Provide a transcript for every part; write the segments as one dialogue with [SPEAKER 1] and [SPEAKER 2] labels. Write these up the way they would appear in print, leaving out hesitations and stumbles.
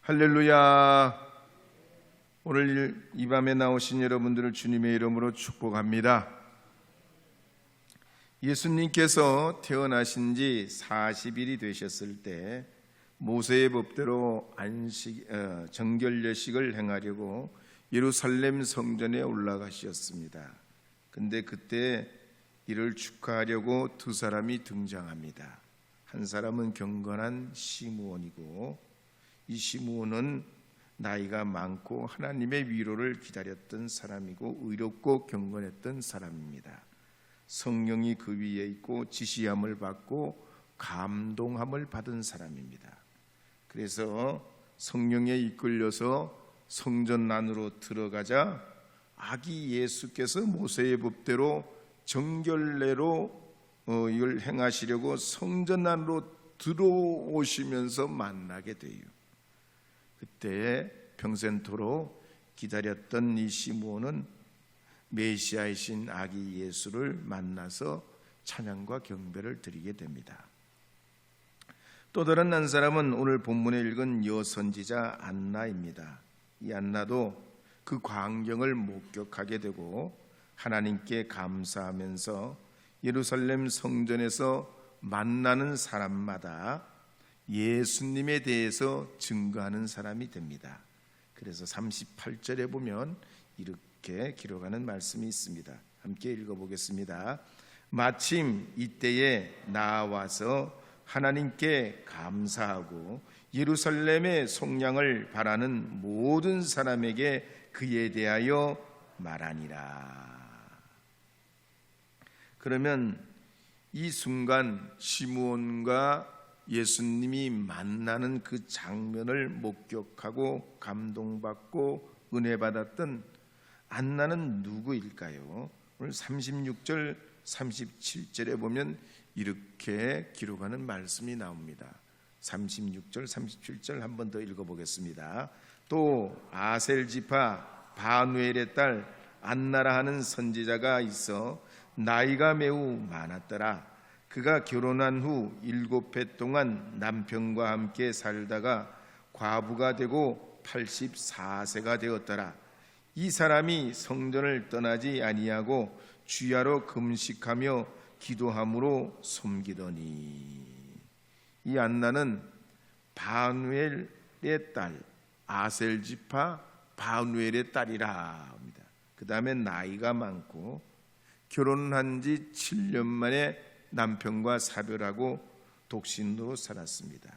[SPEAKER 1] 할렐루야. 오늘 이 밤에 나오신 여러분들을 주님의 이름으로 축복합니다. 예수님께서 태어나신 지 40일이 되셨을 때 모세의 법대로 정결례식을 행하려고 예루살렘 성전에 올라가셨습니다. 근데 그때 이를 축하하려고 두 사람이 등장합니다. 한 사람은 경건한 시므온이고, 이 시므온은 나이가 많고 하나님의 위로를 기다렸던 사람이고 의롭고 경건했던 사람입니다. 성령이 그 위에 있고 지시함을 받고 감동함을 받은 사람입니다. 그래서 성령에 이끌려서 성전 안으로 들어가자 아기 예수께서 모세의 법대로 정결례로 이걸 행하시려고 성전 안으로 들어오시면서 만나게 돼요. 그때 평생토록 기다렸던 이 시므온은 메시아이신 아기 예수를 만나서 찬양과 경배를 드리게 됩니다. 또 다른 한 사람은 오늘 본문에 읽은 여선지자 안나입니다. 이 안나도 그 광경을 목격하게 되고 하나님께 감사하면서 예루살렘 성전에서 만나는 사람마다 예수님에 대해서 증거하는 사람이 됩니다. 그래서 38절에 보면 이렇게 기록하는 말씀이 있습니다. 함께 읽어보겠습니다. 마침 이때에 나와서 하나님께 감사하고 예루살렘의 속량을 바라는 모든 사람에게 그에 대하여 말하니라. 그러면 이 순간 시므온과 예수님이 만나는 그 장면을 목격하고 감동받고 은혜받았던 안나는 누구일까요? 오늘 36절 37절에 보면 이렇게 기록하는 말씀이 나옵니다. 36절 37절 한 번 더 읽어보겠습니다. 또 아셀 지파 바누엘의 딸 안나라 하는 선지자가 있어 나이가 매우 많았더라. 그가 결혼한 후 7해 동안 남편과 함께 살다가 과부가 되고 84세가 되었더라. 이 사람이 성전을 떠나지 아니하고 주야로 금식하며 기도함으로 섬기더니. 이 안나는 바누엘의 딸, 아셀 지파 바누엘의 딸이라 합니다. 그 다음에 나이가 많고 결혼한 지 7년 만에 남편과 사별하고 독신으로 살았습니다.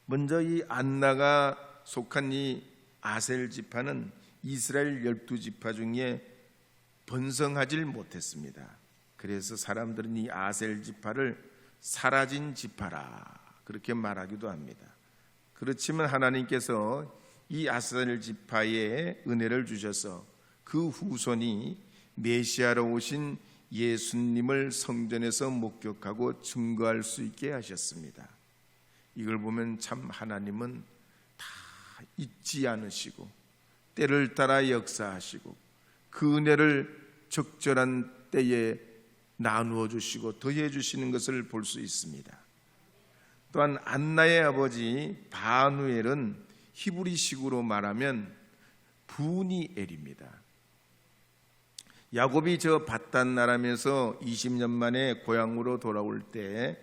[SPEAKER 1] 먼저 이 안나가 속한 이 아셀 지파는 이스라엘 12지파 중에 번성하질 못했습니다. 그래서 사람들은 이 아셀 지파를 사라진 지파라 그렇게 말하기도 합니다. 그렇지만 하나님께서 이 아셀 지파에 은혜를 주셔서 그 후손이 메시아로 오신 예수님을 성전에서 목격하고 증거할 수 있게 하셨습니다. 이걸 보면 참 하나님은 다 잊지 않으시고 때를 따라 역사하시고 그 은혜를 적절한 때에 나누어 주시고 더해 주시는 것을 볼 수 있습니다. 또한 안나의 아버지 바누엘은 히브리식으로 말하면 부니엘입니다. 야곱이 저 밧단 아람에서 20년 만에 고향으로 돌아올 때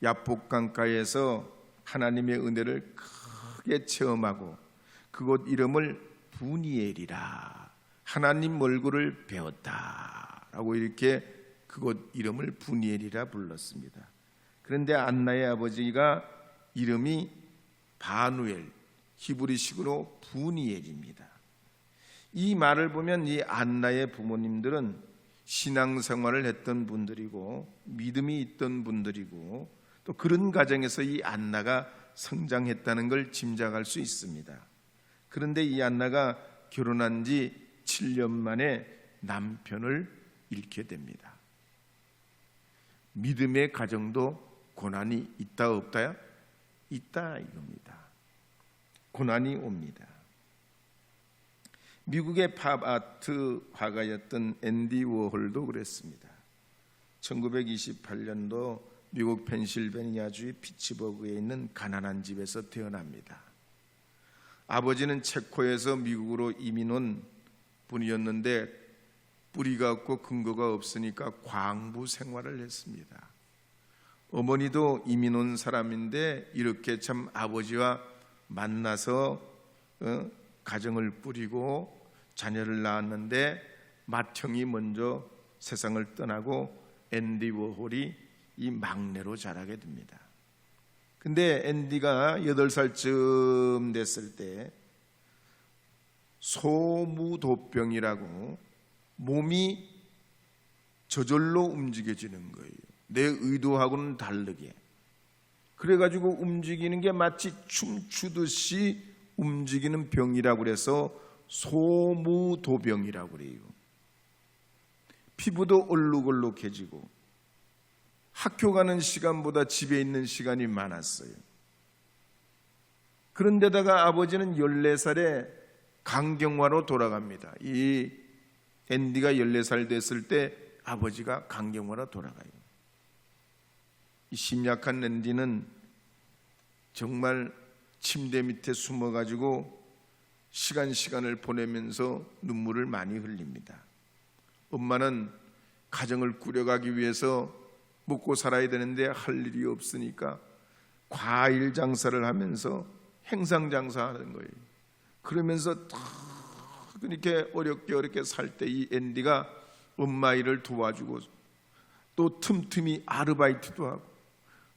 [SPEAKER 1] 야복 강가에서 하나님의 은혜를 크게 체험하고 그곳 이름을 부니엘이라 하나님 얼굴을 배웠다라고 이렇게 그곳 이름을 부니엘이라 불렀습니다. 그런데 안나의 아버지가 이름이 바누엘, 히브리식으로 부니엘입니다. 이 말을 보면 이 안나의 부모님들은 신앙생활을 했던 분들이고 믿음이 있던 분들이고 또 그런 가정에서 이 안나가 성장했다는 걸 짐작할 수 있습니다. 그런데 이 안나가 결혼한 지 7년 만에 남편을 잃게 됩니다. 믿음의 가정도 고난이 있다 없다야? 있다 이겁니다. 고난이 옵니다. 미국의 팝아트 화가였던 앤디 워홀도 그랬습니다. 1928년도 미국 펜실베니아주의 피츠버그에 있는 가난한 집에서 태어납니다. 아버지는 체코에서 미국으로 이민 온 분이었는데 뿌리가 없고 근거가 없으니까 광부 생활을 했습니다. 어머니도 이민 온 사람인데 이렇게 참 아버지와 만나서 가정을 꾸리고 자녀를 낳았는데 맏형이 먼저 세상을 떠나고 앤디 워홀이 이 막내로 자라게 됩니다. 근데 앤디가 8살쯤 됐을 때 소무도병이라고 몸이 저절로 움직여지는 거예요. 내 의도하고는 다르게. 그래가지고 움직이는 게 마치 춤추듯이 움직이는 병이라고 그래서 소무도병이라고 그래요. 피부도 얼룩얼룩해지고 학교 가는 시간보다 집에 있는 시간이 많았어요. 그런데다가 아버지는 14살에 강경화로 돌아갑니다. 이 앤디가 14살 됐을 때 아버지가 강경화로 돌아가요. 이 심약한 앤디는 정말 침대 밑에 숨어가지고 시간을 보내면서 눈물을 많이 흘립니다. 엄마는 가정을 꾸려가기 위해서 먹고 살아야 되는데 할 일이 없으니까 과일 장사를 하면서 행상 장사하는 거예요. 그러면서 이렇게 어렵게 살 때 이 앤디가 엄마 일을 도와주고 또 틈틈이 아르바이트도 하고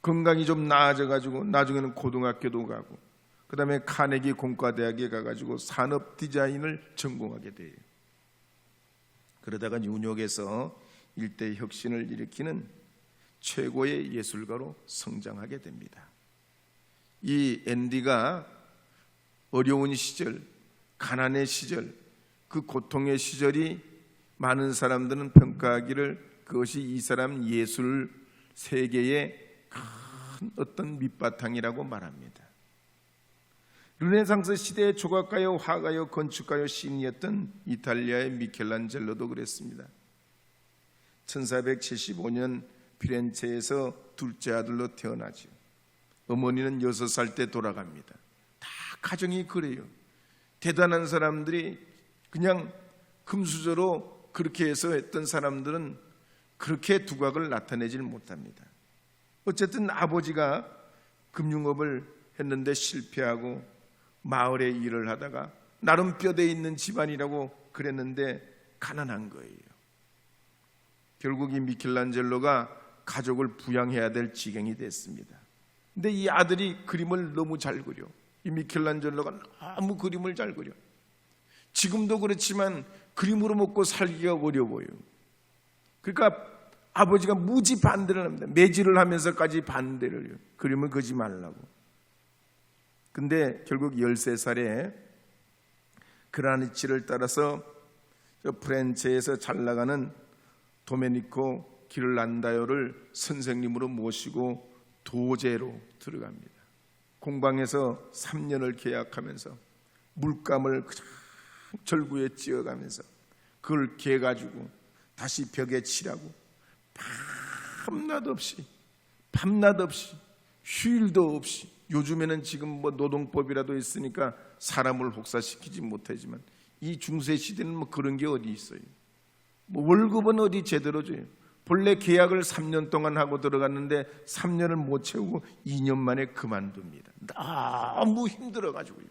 [SPEAKER 1] 건강이 좀 나아져가지고 나중에는 고등학교도 가고 그 다음에 카네기 공과대학에 가가지고 산업 디자인을 전공하게 돼요. 그러다가 뉴욕에서 일대 혁신을 일으키는 최고의 예술가로 성장하게 됩니다. 이 앤디가 어려운 시절, 가난의 시절, 그 고통의 시절이 많은 사람들은 평가하기를 그것이 이 사람 예술 세계의 큰 어떤 밑바탕이라고 말합니다. 르네상스 시대의 조각가요, 화가요, 건축가요, 시인이었던 이탈리아의 미켈란젤로도 그랬습니다. 1475년 피렌체에서 둘째 아들로 태어나죠. 어머니는 6살 때 돌아갑니다. 다 가정이 그래요. 대단한 사람들이 그냥 금수저로 그렇게 해서 했던 사람들은 그렇게 두각을 나타내질 못합니다. 어쨌든 아버지가 금융업을 했는데 실패하고 마을에 일을 하다가 나름 뼈대 있는 집안이라고 그랬는데 가난한 거예요. 결국 이 미켈란젤로가 가족을 부양해야 될 지경이 됐습니다. 근데 이 아들이 그림을 너무 잘 그려. 이 미켈란젤로가 너무 그림을 잘 그려. 지금도 그렇지만 그림으로 먹고 살기가 어려워요. 그러니까 아버지가 무지 반대를 합니다. 매질을 하면서까지 반대를 해요. 그림을 그리지 말라고. 근데 결국 13살에 그라니치를 따라서 프렌체에서 잘 나가는 도메니코 기를란다요를 선생님으로 모시고 도제로 들어갑니다. 공방에서 3년을 계약하면서 물감을 절구에 찧어가면서 그걸 개가지고 다시 벽에 칠하고 밤낮 없이 휴일도 없이, 요즘에는 지금 뭐 노동법이라도 있으니까 사람을 혹사시키지 못하지만 이 중세 시대는 뭐 그런 게 어디 있어요. 뭐 월급은 어디 제대로 줘요. 본래 계약을 3년 동안 하고 들어갔는데 3년을 못 채우고 2년 만에 그만둡니다. 너무 힘들어가지고요.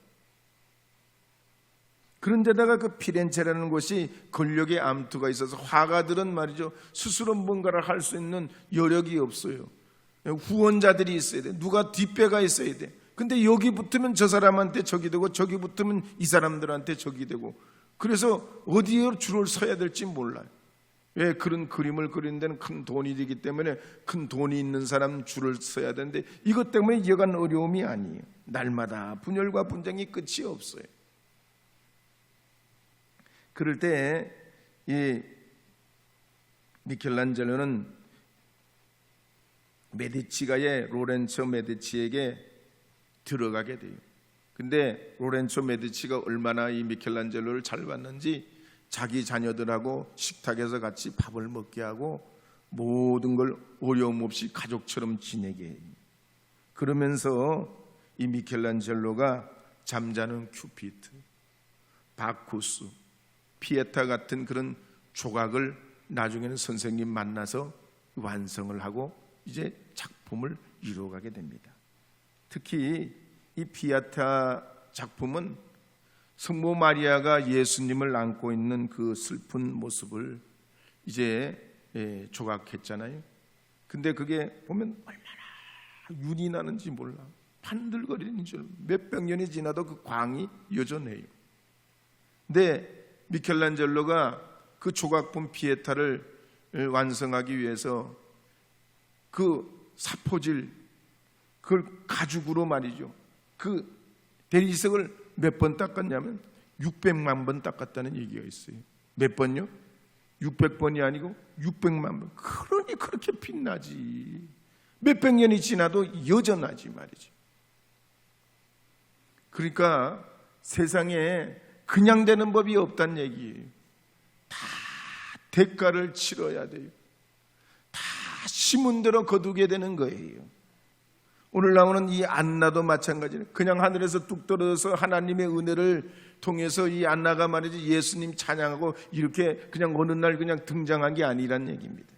[SPEAKER 1] 그런데다가 그 피렌체라는 곳이 권력의 암투가 있어서 화가들은 말이죠, 스스로 뭔가를 할 수 있는 여력이 없어요. 후원자들이 있어야 돼. 누가 뒷배가 있어야 돼. 근데 여기 붙으면 저 사람한테 적이 되고 저기 붙으면 이 사람들한테 적이 되고, 그래서 어디에 줄을 서야 될지 몰라요. 왜? 그런 그림을 그리는 데는 큰 돈이 되기 때문에 큰 돈이 있는 사람 줄을 서야 되는데 이것 때문에 여간 어려움이 아니에요. 날마다 분열과 분쟁이 끝이 없어요. 그럴 때 이 미켈란젤로는 메디치가의 로렌초 메디치에게 들어가게 돼요. 근데 로렌초 메디치가 얼마나 이 미켈란젤로를 잘 봤는지 자기 자녀들하고 식탁에서 같이 밥을 먹게 하고 모든 걸 어려움 없이 가족처럼 지내게 해요. 그러면서 이 미켈란젤로가 잠자는 큐피트, 바쿠스, 피에타 같은 그런 조각을 나중에는 선생님 만나서 완성을 하고 이제 작품을 이루어가게 됩니다. 특히 이 피에타 작품은 성모 마리아가 예수님을 안고 있는 그 슬픈 모습을 이제 조각했잖아요. 근데 그게 보면 얼마나 윤이 나는지 몰라. 반들거리는 줄 몇백 년이 지나도 그 광이 여전해요. 근데 미켈란젤로가 그 조각품 피에타를 완성하기 위해서 그 사포질, 그걸 가죽으로 말이죠. 그 대리석을 몇 번 닦았냐면 600만 번 닦았다는 얘기가 있어요. 몇 번요? 600번이 아니고 600만 번. 그러니 그렇게 빛나지. 몇백 년이 지나도 여전하지 말이죠. 그러니까 세상에 그냥 되는 법이 없다는 얘기예요. 다 대가를 치러야 돼요. 다 심은 대로 거두게 되는 거예요. 오늘 나오는 이 안나도 마찬가지예요. 그냥 하늘에서 뚝 떨어져서 하나님의 은혜를 통해서 이 안나가 말이죠, 예수님 찬양하고 이렇게 그냥 어느 날 그냥 등장한 게 아니란 얘기입니다.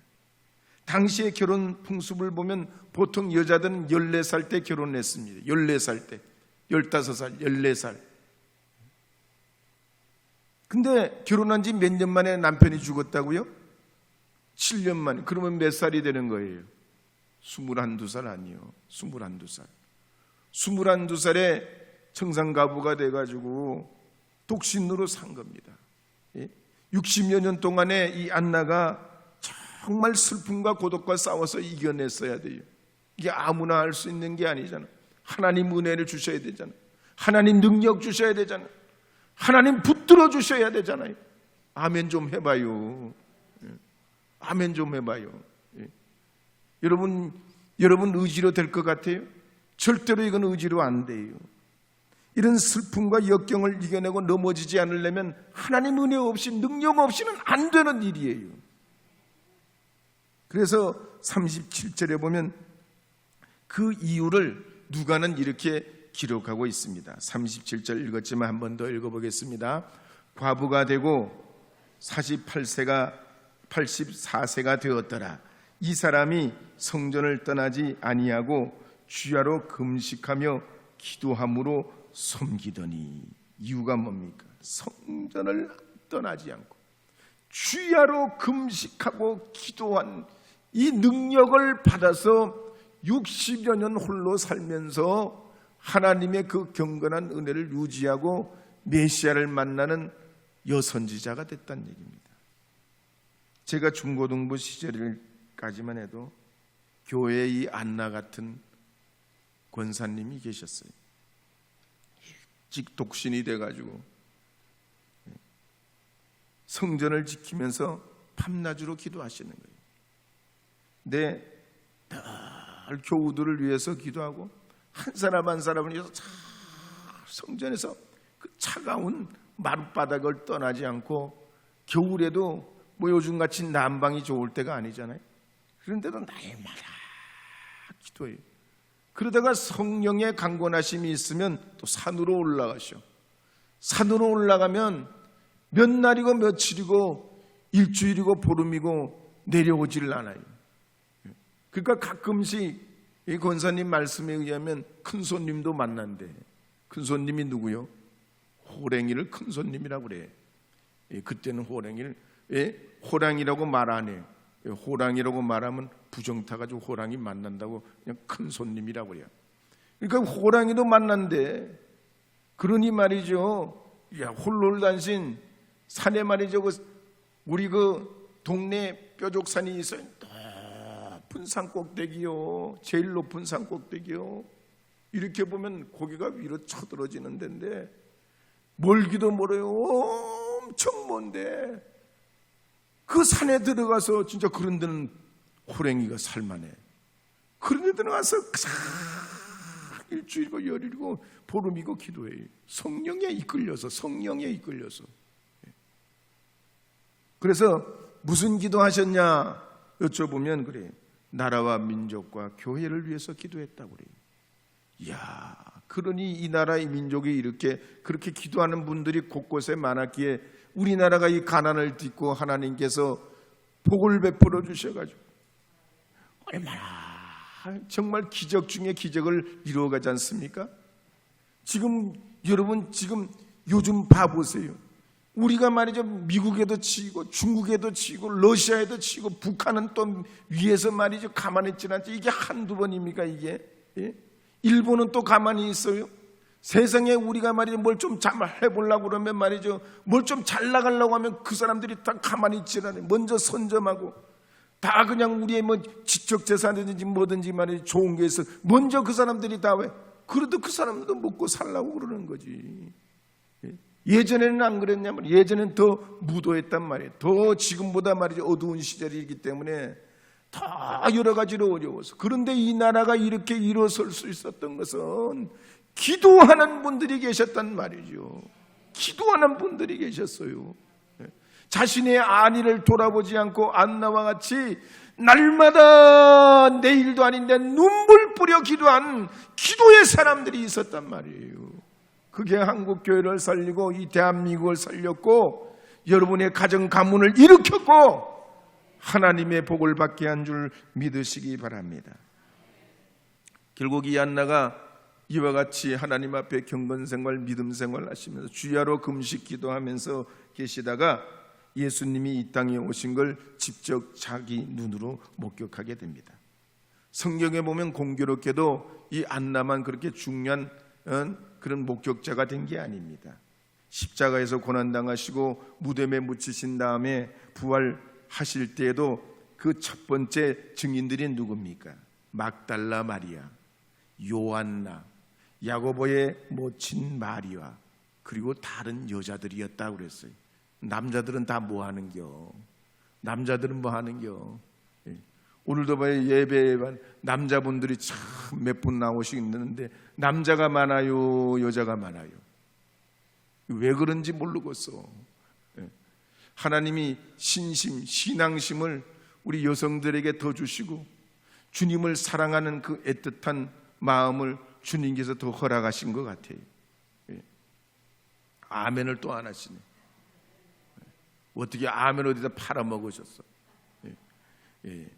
[SPEAKER 1] 당시의 결혼 풍습을 보면 보통 여자들은 14살 때 결혼했습니다. 14살 때, 15살, 14살. 근데 결혼한 지 몇 년 만에 남편이 죽었다고요? 7년 만에. 그러면 몇 살이 되는 거예요? 21살 아니요. 21살. 21살에 청산가부가 돼가지고 독신으로 산 겁니다. 60여 년 동안에 이 안나가 정말 슬픔과 고독과 싸워서 이겨냈어야 돼요. 이게 아무나 할 수 있는 게 아니잖아. 하나님 은혜를 주셔야 되잖아. 하나님 능력 주셔야 되잖아. 하나님 붙들어 주셔야 되잖아요. 아멘 좀 해봐요. 아멘 좀 해봐요. 여러분 의지로 될 것 같아요? 절대로 이건 의지로 안 돼요. 이런 슬픔과 역경을 이겨내고 넘어지지 않으려면 하나님 은혜 없이 능력 없이는 안 되는 일이에요. 그래서 37절에 보면 그 이유를 누가는 이렇게 기록하고 있습니다. 37절 읽었지만 한 번 더 읽어보겠습니다. 과부가 되고 84세가 되었더라. 이 사람이 성전을 떠나지 아니하고 주야로 금식하며 기도함으로 섬기더니. 이유가 뭡니까? 성전을 떠나지 않고 주야로 금식하고 기도한 이 능력을 받아서 60여 년 홀로 살면서 하나님의 그 경건한 은혜를 유지하고 메시아를 만나는 여선지자가 됐다는 얘기입니다. 제가 중고등부 시절까지만 해도 교회에 이 안나 같은 권사님이 계셨어요. 일찍 독신이 돼가지고 성전을 지키면서 밤낮으로 기도하시는 거예요. 근데 늘 교우들을 위해서 기도하고 한 사람 한 사람을 위해서 잘 성전에서 그 차가운 마룻바닥을 떠나지 않고, 겨울에도 뭐 요즘같이 난방이 좋을 때가 아니잖아요. 그런데도 날마다 기도해요. 그러다가 성령의 강권하심이 있으면 또 산으로 올라가셔. 산으로 올라가면 몇 날이고 며칠이고 일주일이고 보름이고 내려오지를 않아요. 그러니까 가끔씩 이 권사님 말씀에 의하면 큰 손님도 만난대. 큰 손님이 누구요? 호랭이를 큰 손님이라고 그래. 그때는 호랭이를 호랑이라고 말 안 해요. 호랑이라고 말하면 부정타가지고 호랑이 만난다고 그냥 큰 손님이라고 그래요. 그러니까 호랑이도 만난대. 그러니 말이죠. 야, 홀로단신 산에 말이죠. 우리 그 동네 뾰족산이 있어요. 높은 산 꼭대기요. 제일 높은 산 꼭대기요. 이렇게 보면 고개가 위로 쳐들어지는 데인데 멀기도 멀어요. 엄청 먼데 그 산에 들어가서 진짜 그런 데는 호랭이가 살만해. 그런 데 들어가서 일주일이고 열일이고 보름이고 기도해요. 성령에 이끌려서. 그래서 무슨 기도하셨냐 여쭤보면 그래요. 나라와 민족과 교회를 위해서 기도했다고 그래요. 이야, 그러니 이 나라의 민족이 이렇게 그렇게 기도하는 분들이 곳곳에 많았기에 우리나라가 이 가난을 딛고 하나님께서 복을 베풀어 주셔가지고 얼마나 정말 기적 중에 기적을 이루어가지 않습니까? 지금 여러분 요즘 봐보세요. 우리가 말이죠, 미국에도 치고 중국에도 치고 러시아에도 치고 북한은 또 위에서 말이죠 가만히 있지는 않죠. 이게 한두 번입니까 이게? 예? 일본은 또 가만히 있어요. 세상에 우리가 말이죠 뭘 좀 잘 해보려고 그러면 말이죠 뭘 좀 잘 나가려고 하면 그 사람들이 다 가만히 있지는 않아요. 먼저 선점하고 다 그냥 우리의 뭐 지적재산이든지 뭐든지 말이죠 좋은 게 있어 먼저 그 사람들이 다 왜? 그래도 그 사람들도 먹고 살라고 그러는 거지. 예전에는 안 그랬냐면 예전엔 더 무도했단 말이에요. 더 지금보다 말이죠 어두운 시절이기 때문에 다 여러 가지로 어려워서. 그런데 이 나라가 이렇게 일어설 수 있었던 것은 기도하는 분들이 계셨단 말이죠. 기도하는 분들이 계셨어요. 자신의 안위를 돌아보지 않고 안나와 같이 날마다 내일도 아닌데 눈물 뿌려 기도한 기도의 사람들이 있었단 말이에요. 그게 한국교회를 살리고 이 대한민국을 살렸고 여러분의 가정 가문을 일으켰고 하나님의 복을 받게 한 줄 믿으시기 바랍니다. 결국 이 안나가 이와 같이 하나님 앞에 경건생활 믿음생활 하시면서 주야로 금식 기도하면서 계시다가 예수님이 이 땅에 오신 걸 직접 자기 눈으로 목격하게 됩니다. 성경에 보면 공교롭게도 이 안나만 그렇게 중요한 그런 목격자가 된 게 아닙니다. 십자가에서 고난당하시고 무덤에 묻히신 다음에 부활하실 때에도 그 첫 번째 증인들이 누굽니까? 막달라 마리아, 요한나, 야고보의 모친 마리아, 그리고 다른 여자들이었다고 그랬어요. 남자들은 다 뭐 하는겨? 남자들은 뭐 하는겨? 오늘도 봐요. 예배에 남자분들이 참 몇 분 나오시는데 남자가 많아요, 여자가 많아요. 왜 그런지 모르겠어. 하나님이 신앙심을 우리 여성들에게 더 주시고 주님을 사랑하는 그 애틋한 마음을 주님께서 더 허락하신 것 같아요. 아멘을 또 안 하시네. 어떻게 아멘 어디다 팔아먹으셨어?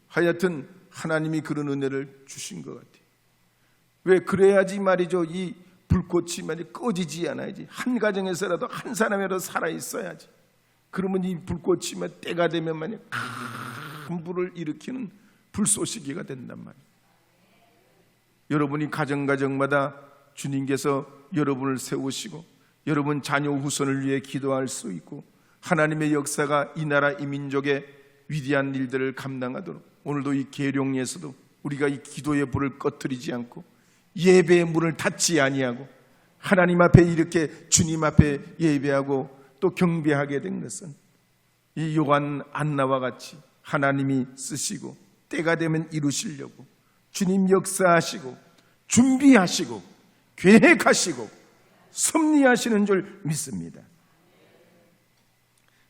[SPEAKER 1] 하여튼 하나님이 그런 은혜를 주신 것 같아요. 왜? 그래야지 말이죠 이 불꽃이 말이 꺼지지 않아야지. 한 가정에서라도 한 사람이라도 살아있어야지. 그러면 이 불꽃이 때가 되면 말이야 큰 불을 일으키는 불쏘시개가 된단 말이에요. 여러분이 가정마다 주님께서 여러분을 세우시고 여러분 자녀 후손을 위해 기도할 수 있고 하나님의 역사가 이 나라 이 민족의 위대한 일들을 감당하도록 오늘도 이 계룡에서도 우리가 이 기도의 불을 꺼뜨리지 않고 예배의 문을 닫지 아니하고 하나님 앞에 이렇게 주님 앞에 예배하고 또 경배하게 된 것은 이 요한 안나와 같이 하나님이 쓰시고 때가 되면 이루시려고 주님 역사하시고 준비하시고 계획하시고 섭리하시는 줄 믿습니다.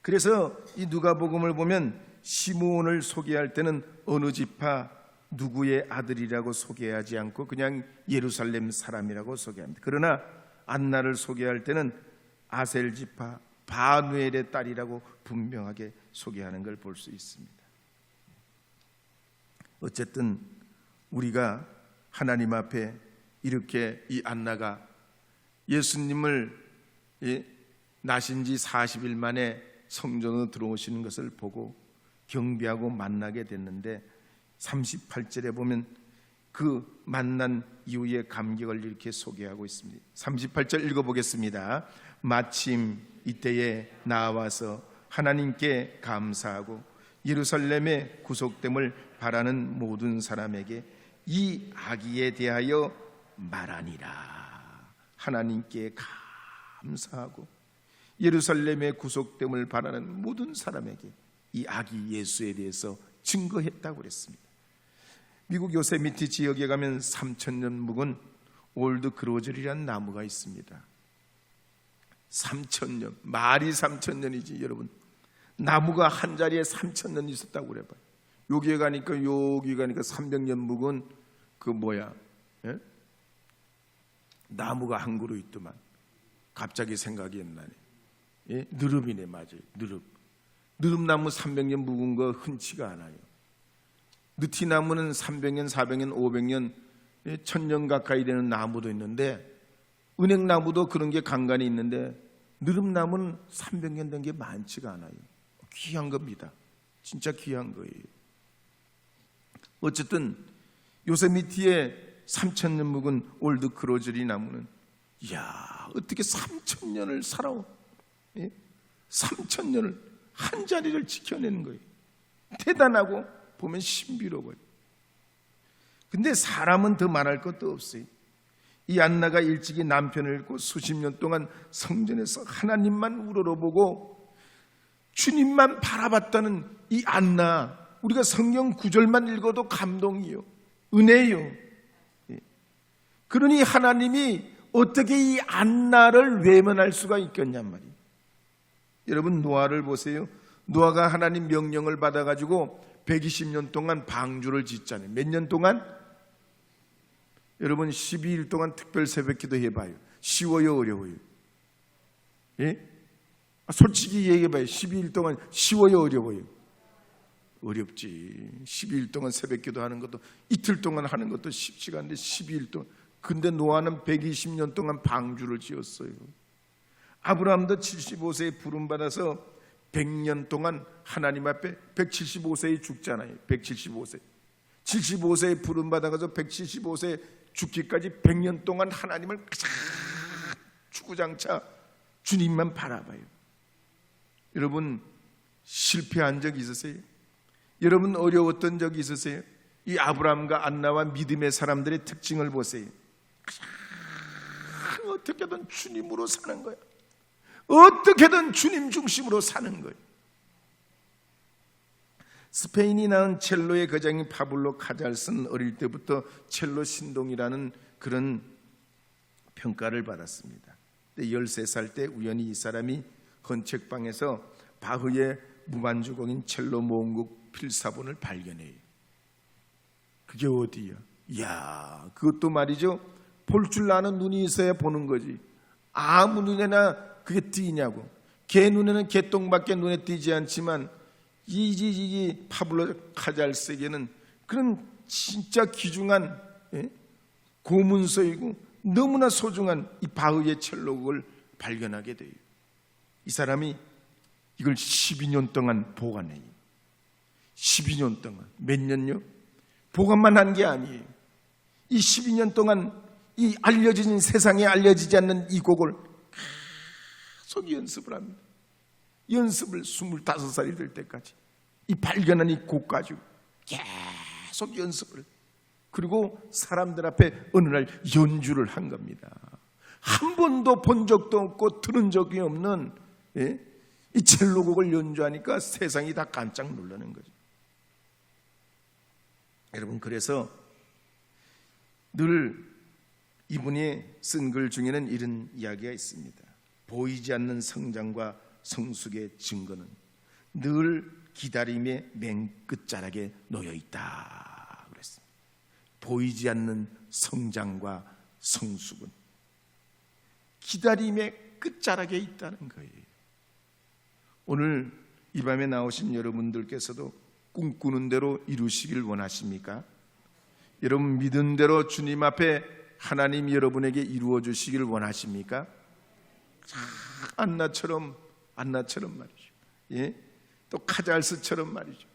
[SPEAKER 1] 그래서 이 누가복음을 보면 시므온을 소개할 때는 어느 지파 누구의 아들이라고 소개하지 않고 그냥 예루살렘 사람이라고 소개합니다. 그러나 안나를 소개할 때는 아셀 지파 바누엘의 딸이라고 분명하게 소개하는 걸 볼 수 있습니다. 어쨌든 우리가 하나님 앞에 이렇게 이 안나가 예수님을 나신 지 40일 만에 성전으로 들어오시는 것을 보고 경배하고 만나게 됐는데 38절에 보면 그 만난 이후의 감격을 이렇게 소개하고 있습니다. 38절 읽어보겠습니다. 마침 이때에 나와서 하나님께 감사하고 예루살렘의 구속됨을 바라는 모든 사람에게 이 아기에 대하여 말하니라. 하나님께 감사하고 예루살렘의 구속됨을 바라는 모든 사람에게 이 아기 예수에 대해서 증거했다고 그랬습니다. 미국 요세미티 지역에 가면 3000년 묵은 올드 그로즐이라는 나무가 있습니다. 3000년, 말이 3000년이지 여러분. 나무가 한 자리에 3000년 있었다고 그래봐요. 여기 가니까 300년 묵은 그 뭐야? 예? 나무가 한 그루 있더만 갑자기 생각이 나네. 예? 느릅이네. 맞아요. 느릅나무 300년 묵은 거 흔치가 않아요. 느티나무는 300년, 400년, 500년, 1000년 가까이 되는 나무도 있는데, 은행나무도 그런 게 간간히 있는데, 느릅나무는 300년 된 게 많지가 않아요. 귀한 겁니다. 진짜 귀한 거예요. 어쨌든 요세미티의 3000년 묵은 올드 크로즈리 나무는, 이야, 어떻게 3000년을 살아? 예? 3000년을 한 자리를 지켜내는 거예요. 대단하고 보면 신비로워요. 근데 사람은 더 말할 것도 없어요. 이 안나가 일찍이 남편을 잃고 수십 년 동안 성전에서 하나님만 우러러보고 주님만 바라봤다는 이 안나, 우리가 성경 구절만 읽어도 감동이요, 은혜요. 그러니 하나님이 어떻게 이 안나를 외면할 수가 있겠냔 말이에요. 여러분, 노아를 보세요. 노아가 하나님 명령을 받아가지고 120년 동안 방주를 짓잖아요. 몇 년 동안? 여러분, 12일 동안 특별 새벽기도 해봐요. 쉬워요, 어려워요? 예? 솔직히 얘기해봐요. 12일 동안 쉬워요, 어려워요? 어렵지. 12일 동안 새벽기도 하는 것도, 이틀 동안 하는 것도 쉽지가 않은데 12일 동안. 근데 노아는 120년 동안 방주를 지었어요. 아브라함도 75세에 부름받아서 100년 동안 하나님 앞에, 175세에 죽잖아요. 175세. 75세에 부름받아서 175세에 죽기까지 100년 동안 하나님을 주구장차 주님만 바라봐요. 여러분, 실패한 적 있으세요? 여러분, 어려웠던 적 있으세요? 이 아브라함과 안나와 믿음의 사람들의 특징을 보세요. 어떻게든 주님으로 사는 거야. 어떻게든 주님 중심으로 사는 거예요. 스페인이 낳은 첼로의 거장인 파블로 카잘스는 어릴 때부터 첼로 신동이라는 그런 평가를 받았습니다. 13살 때 우연히 이 사람이 헌책방에서 바흐의 무반주곡인 첼로 모음곡 필사본을 발견해요. 그게 어디야? 이야, 그것도 말이죠, 볼 줄 아는 눈이 있어야 보는 거지. 아무 눈에나 그게 띄냐고. 개 눈에는 개똥밖에 눈에 띄지 않지만 이 파블로 카잘스에게는 그런 진짜 귀중한 고문서이고 너무나 소중한 이 바흐의 첼로곡을 발견하게 돼요. 이 사람이 이걸 12년 동안 보관해요. 12년 동안. 몇 년요? 보관만 한 게 아니에요. 이 12년 동안 이 알려진, 세상에 알려지지 않는 이 곡을 계속 연습을 합니다. 연습을 25살이 될 때까지 이 발견한 이 곡 가지고 계속 연습을, 그리고 사람들 앞에 어느 날 연주를 한 겁니다. 한 번도 본 적도 없고 들은 적이 없는 이 첼로곡을 연주하니까 세상이 다 깜짝 놀라는 거죠. 여러분, 그래서 늘 이분이 쓴 글 중에는 이런 이야기가 있습니다. 보이지 않는 성장과 성숙의 증거는 늘 기다림의 맨 끝자락에 놓여 있다 그랬습니다. 보이지 않는 성장과 성숙은 기다림의 끝자락에 있다는 거예요. 오늘 이 밤에 나오신 여러분들께서도 꿈꾸는 대로 이루시길 원하십니까? 여러분, 믿은 대로 주님 앞에 하나님 여러분에게 이루어 주시기를 원하십니까? 안나처럼 말이죠. 예? 또 카잘스처럼 말이죠.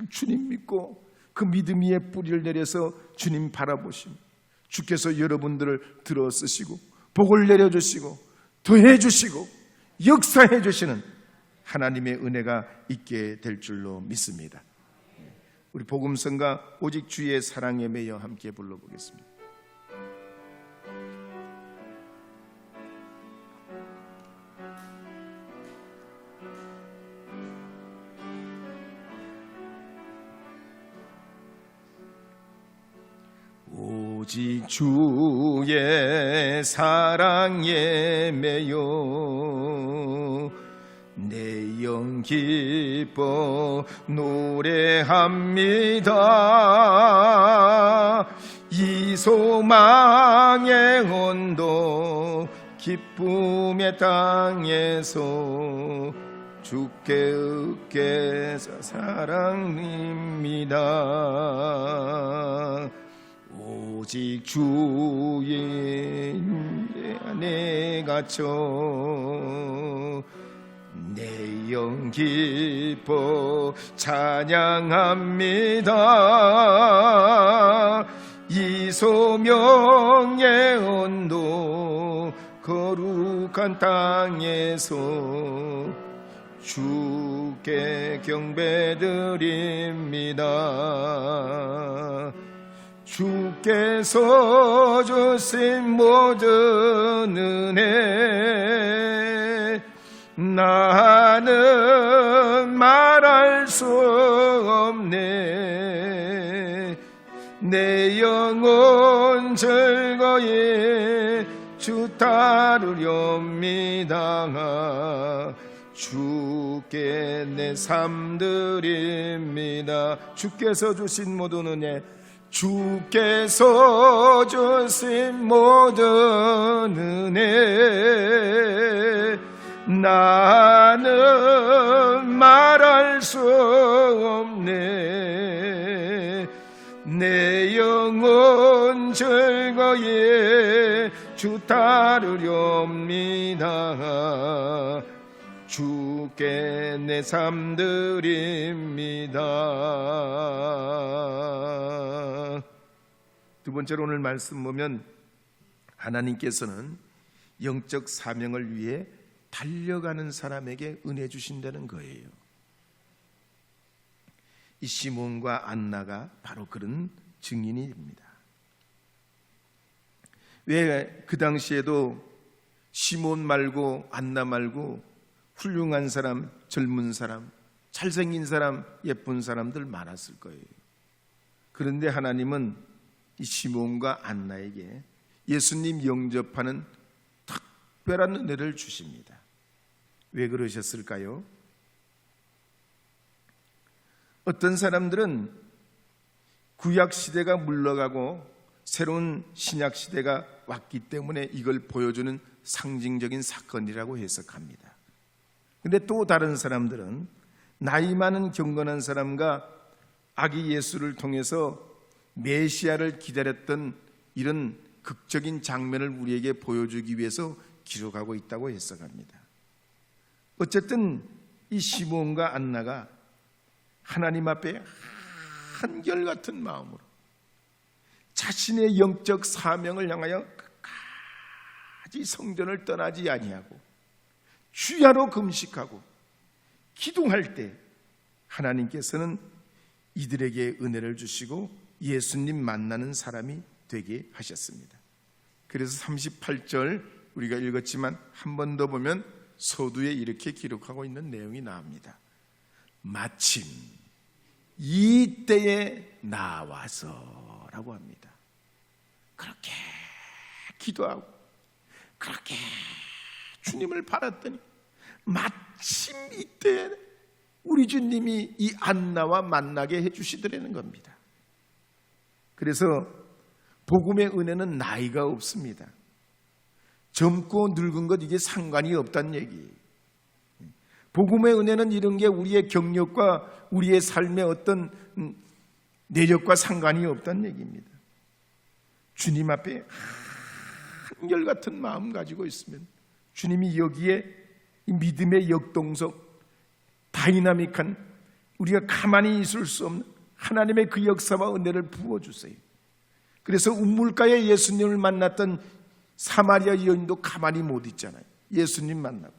[SPEAKER 1] 주님 믿고 그 믿음 위에 뿌리를 내려서 주님 바라보시고 주께서 여러분들을 들어 쓰시고 복을 내려주시고 더해 주시고 역사해 주시는 하나님의 은혜가 있게 될 줄로 믿습니다. 우리 복음성가 오직 주의 사랑에 매여 함께 불러보겠습니다. 오직 주의 사랑에 매여 내 영 기뻐 노래합니다. 이 소망의 온도 기쁨의 땅에서 주께 의께서 사랑입니다. 오직 주의 안에 갇혀 내 영 기뻐 찬양합니다. 이 소명의 온도 거룩한 땅에서 주께 경배드립니다. 주께서 주신 모든 은혜 나는 말할 수 없네. 내 영혼 즐거이 주 따르렵니다. 주께 내 삶 드립니다. 주께서 주신 모든 은혜, 주께서 주신 모든 은혜 나는 말할 수 없네. 내 영혼 즐거이 주 따르렵니다. 주께 내 삶 드립니다. 두 번째로 오늘 말씀 보면 하나님께서는 영적 사명을 위해 달려가는 사람에게 은혜 주신다는 거예요. 이 시몬과 안나가 바로 그런 증인입니다. 왜 그 당시에도 시몬 말고 안나 말고 훌륭한 사람, 젊은 사람, 잘생긴 사람, 예쁜 사람들 많았을 거예요. 그런데 하나님은 이 시몬과 안나에게 예수님 영접하는 특별한 은혜를 주십니다. 왜 그러셨을까요? 어떤 사람들은 구약 시대가 물러가고 새로운 신약 시대가 왔기 때문에 이걸 보여주는 상징적인 사건이라고 해석합니다. 그런데 또 다른 사람들은 나이 많은 경건한 사람과 아기 예수를 통해서 메시아를 기다렸던 이런 극적인 장면을 우리에게 보여주기 위해서 기록하고 있다고 해석합니다. 어쨌든 이 시몬과 안나가 하나님 앞에 한결같은 마음으로 자신의 영적 사명을 향하여 끝까지 성전을 떠나지 아니하고 주야로 금식하고 기도할 때 하나님께서는 이들에게 은혜를 주시고 예수님 만나는 사람이 되게 하셨습니다. 그래서 38절 우리가 읽었지만 한 번 더 보면 서두에 이렇게 기록하고 있는 내용이 나옵니다. 마침 이때에 나와서 라고 합니다. 그렇게 기도하고 그렇게 주님을 바랐더니 마침 이때 우리 주님이 이 안나와 만나게 해주시더라는 겁니다. 그래서 복음의 은혜는 나이가 없습니다. 젊고 늙은 것 이게 상관이 없다는 얘기예요. 복음의 은혜는 이런 게 우리의 경력과 우리의 삶의 어떤 내력과 상관이 없다는 얘기입니다. 주님 앞에 한결같은 마음 가지고 있으면 주님이 여기에 이 믿음의 역동석, 다이나믹한 우리가 가만히 있을 수 없는 하나님의 그 역사와 은혜를 부어주세요. 그래서 우물가에 예수님을 만났던 사마리아 여인도 가만히 못 있잖아요. 예수님 만나고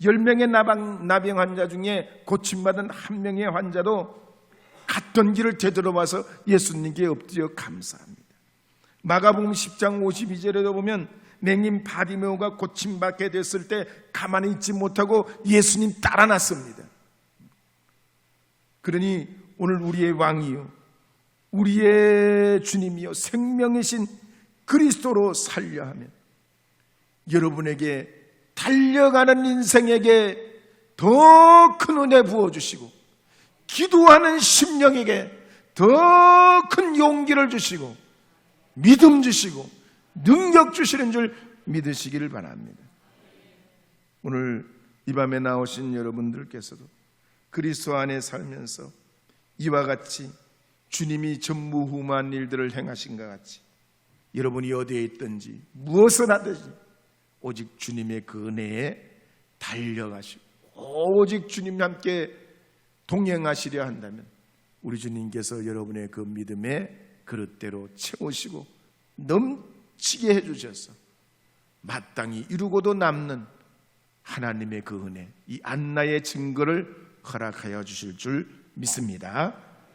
[SPEAKER 1] 10명의 나병 환자 중에 고침받은 한 명의 환자도 갔던 길을 되돌아와서 예수님께 엎드려 감사합니다. 마가복음 10장 52절에도 보면 맹인 바디메오가 고침받게 됐을 때 가만히 있지 못하고 예수님 따라 났습니다. 그러니 오늘 우리의 왕이요 우리의 주님이요 생명이신 그리스도로 살려 하면 여러분에게 달려가는 인생에게 더 큰 은혜 부어주시고 기도하는 심령에게 더 큰 용기를 주시고 믿음 주시고 능력 주시는 줄 믿으시기를 바랍니다. 오늘 이 밤에 나오신 여러분들께서도 그리스도 안에 살면서 이와 같이 주님이 전무후무한 일들을 행하신 것 같이 여러분이 어디에 있든지 무엇을 하든지 오직 주님의 그 은혜에 달려가시고 오직 주님 함께 동행하시려 한다면 우리 주님께서 여러분의 그 믿음의 그릇대로 채우시고 넘치게 해주셔서 마땅히 이루고도 남는 하나님의 그 은혜, 이 안나의 증거를 허락하여 주실 줄 믿습니다.